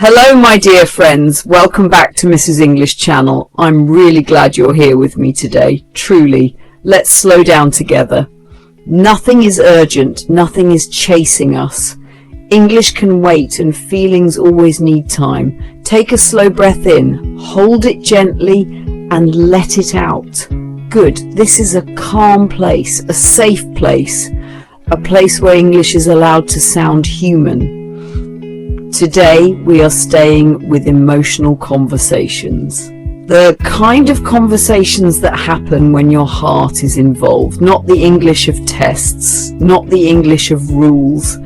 Hello, my dear friends. Welcome back to Mrs. English Channel. I'm really glad you're here with me today. Truly. Let's slow down together. Nothing is urgent. Nothing is chasing us. English can wait and feelings always need time. Take a slow breath in, hold it gently and let it out. Good. This is a calm place, a safe place, a place where English is allowed to sound human. Today we are staying with emotional conversations. The kind of conversations that happen when your heart is involved, not the English of tests, not the English of rules,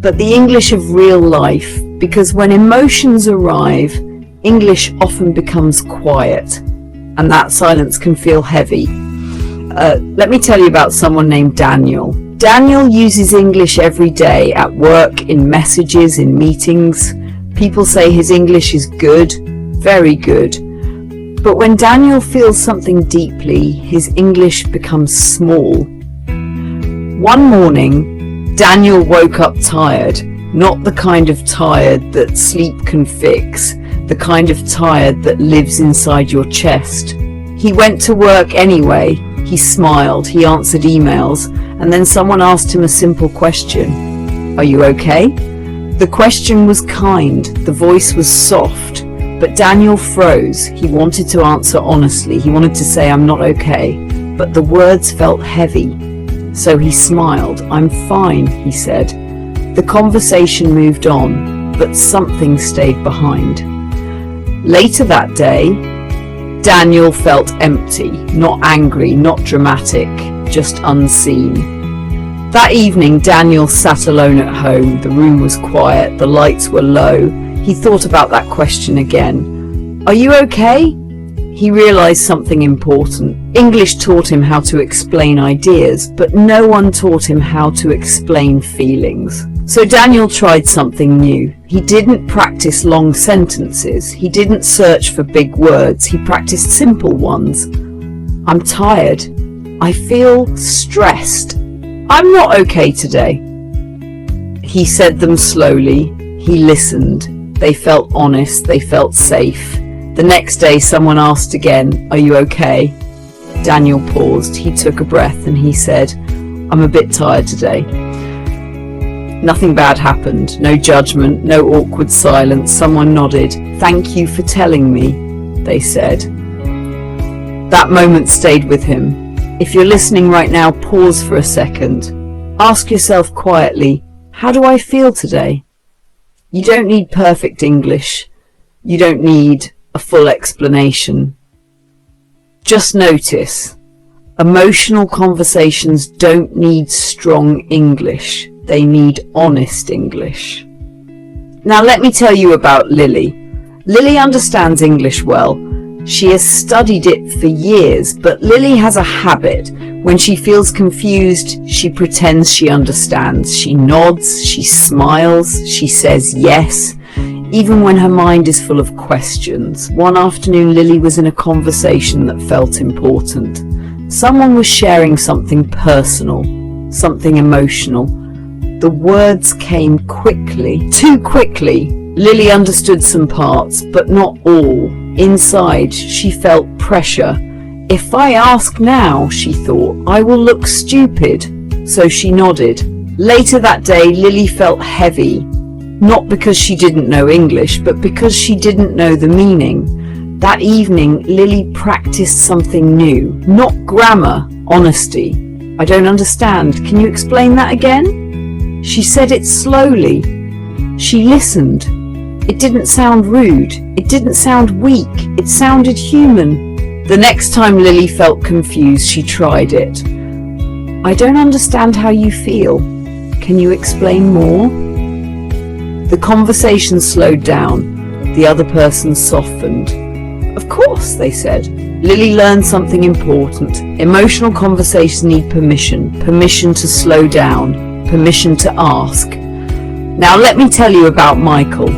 but the English of real life, because when emotions arrive, English often becomes quiet, and that silence can feel heavy. Let me tell you about someone named Daniel. Daniel uses English every day at work, in messages, in meetings. People say his English is good, very good. But when Daniel feels something deeply, his English becomes small. One morning, Daniel woke up tired, not the kind of tired that sleep can fix, the kind of tired that lives inside your chest. He went to work anyway. He smiled, he answered emails, and then someone asked him a simple question. Are you okay? The question was kind, the voice was soft, but Daniel froze. He wanted to answer honestly. He wanted to say, I'm not okay, but the words felt heavy. So he smiled. I'm fine, he said. The conversation moved on, but something stayed behind. Later that day, Daniel felt empty, not angry, not dramatic, just unseen. That evening, Daniel sat alone at home. The room was quiet, the lights were low. He thought about that question again. Are you okay? He realized something important. English taught him how to explain ideas, but no one taught him how to explain feelings. So Daniel tried something new. He didn't practice long sentences. He didn't search for big words. He practiced simple ones. I'm tired. I feel stressed. I'm not okay today. He said them slowly. He listened. They felt honest. They felt safe. The next day someone asked again, are you okay? Daniel paused. He took a breath and he said, I'm a bit tired today. Nothing bad happened, no judgment, no awkward silence. Someone nodded. Thank you for telling me, they said. That moment stayed with him. If you're listening right now, pause for a second. Ask yourself quietly, how do I feel today? You don't need perfect English. You don't need a full explanation. Just notice. Emotional conversations don't need strong English. They need honest English. Now let me tell you about Lily. Lily understands English well. She has studied it for years, but Lily has a habit. When she feels confused, she pretends she understands. She nods, she smiles, she says yes, even when her mind is full of questions. One afternoon, Lily was in a conversation that felt important. Someone was sharing something personal, something emotional. The words came quickly, too quickly. Lily understood some parts, but not all. Inside, she felt pressure. If I ask now, she thought, I will look stupid. So she nodded. Later that day, Lily felt heavy, not because she didn't know English, but because she didn't know the meaning. That evening, Lily practiced something new, not grammar, honesty. I don't understand. Can you explain that again? She said it slowly. She listened. It didn't sound rude. It didn't sound weak. It sounded human. The next time Lily felt confused, she tried it. I don't understand how you feel. Can you explain more? The conversation slowed down. The other person softened. Of course, they said. Lily learned something important. Emotional conversations need permission. Permission to slow down. Permission to ask. Now let me tell you about Michael.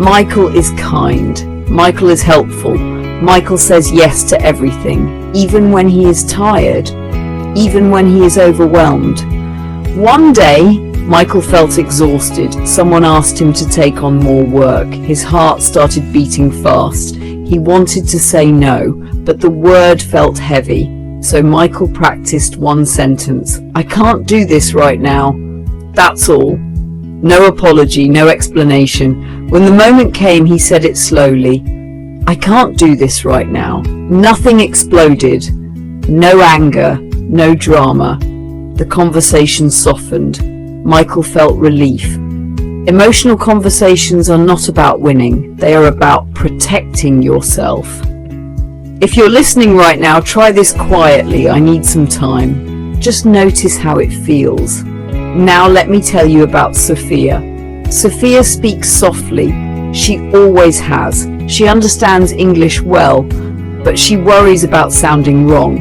Michael is kind. Michael is helpful. Michael says yes to everything, even when he is tired, even when he is overwhelmed. One day, Michael felt exhausted. Someone asked him to take on more work. His heart started beating fast. He wanted to say no, but the word felt heavy. So Michael practiced one sentence. "I can't do this right now." That's all. No apology, no explanation. When the moment came, he said it slowly. "I can't do this right now." Nothing exploded. No anger, no drama. The conversation softened. Michael felt relief. Emotional conversations are not about winning. They are about protecting yourself. If you're listening right now, try this quietly. I need some time. Just notice how it feels. Now let me tell you about Sophia. Sophia speaks softly. She always has. She understands English well, but she worries about sounding wrong.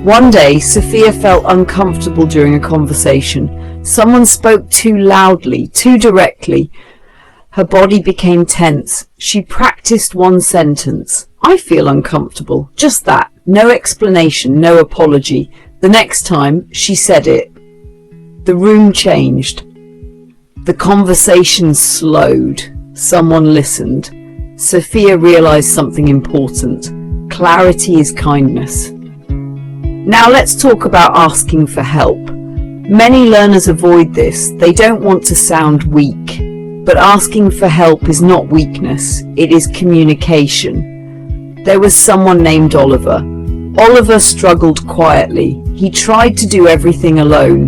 One day, Sophia felt uncomfortable during a conversation. Someone spoke too loudly, too directly. Her body became tense. She practiced one sentence. "I feel uncomfortable." Just that. No explanation, no apology. The next time she said it, the room changed. The conversation slowed. Someone listened. Sophia realized something important. Clarity is kindness. Now let's talk about asking for help. Many learners avoid this. They don't want to sound weak. But asking for help is not weakness. It is communication. There was someone named Oliver. Oliver struggled quietly. He tried to do everything alone.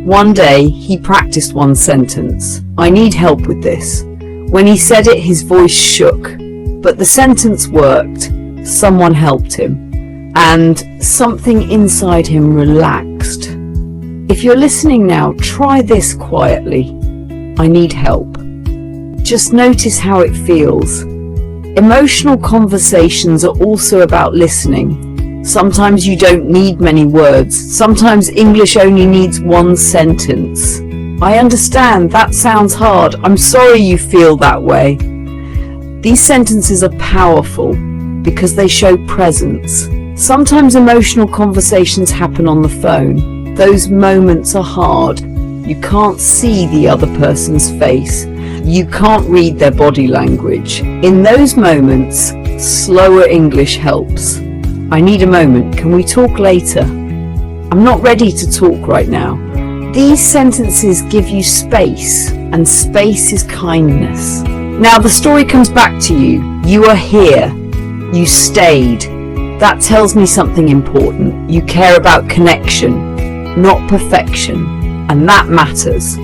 One day, he practiced one sentence. "I need help with this." When he said it, his voice shook. But the sentence worked. Someone helped him. And something inside him relaxed. If you're listening now, try this quietly. "I need help." Just notice how it feels. Emotional conversations are also about listening. Sometimes you don't need many words. Sometimes English only needs one sentence. "I understand, that sounds hard. I'm sorry you feel that way." These sentences are powerful because they show presence. Sometimes emotional conversations happen on the phone. Those moments are hard. You can't see the other person's face. You can't read their body language. In those moments, slower English helps. "I need a moment. Can we talk later?" "I'm not ready to talk right now." These sentences give you space, and space is kindness. Now the story comes back to you. You are here. You stayed. That tells me something important. You care about connection, not perfection, and that matters.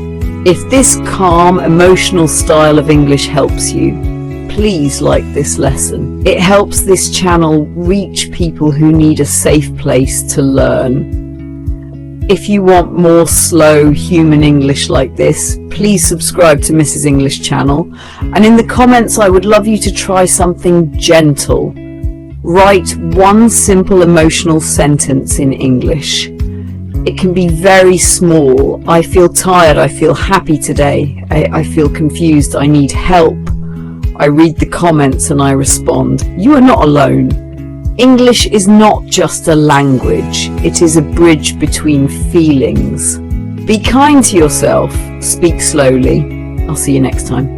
If this calm, emotional style of English helps you, please like this lesson. It helps this channel reach people who need a safe place to learn. If you want more slow, human English like this, please subscribe to Mrs. English channel. And in the comments, I would love you to try something gentle. Write one simple emotional sentence in English. It can be very small. "I feel tired. I feel happy today. I feel confused. I need help." I read the comments and I respond. You are not alone. English is not just a language. It is a bridge between feelings. Be kind to yourself. Speak slowly. I'll see you next time.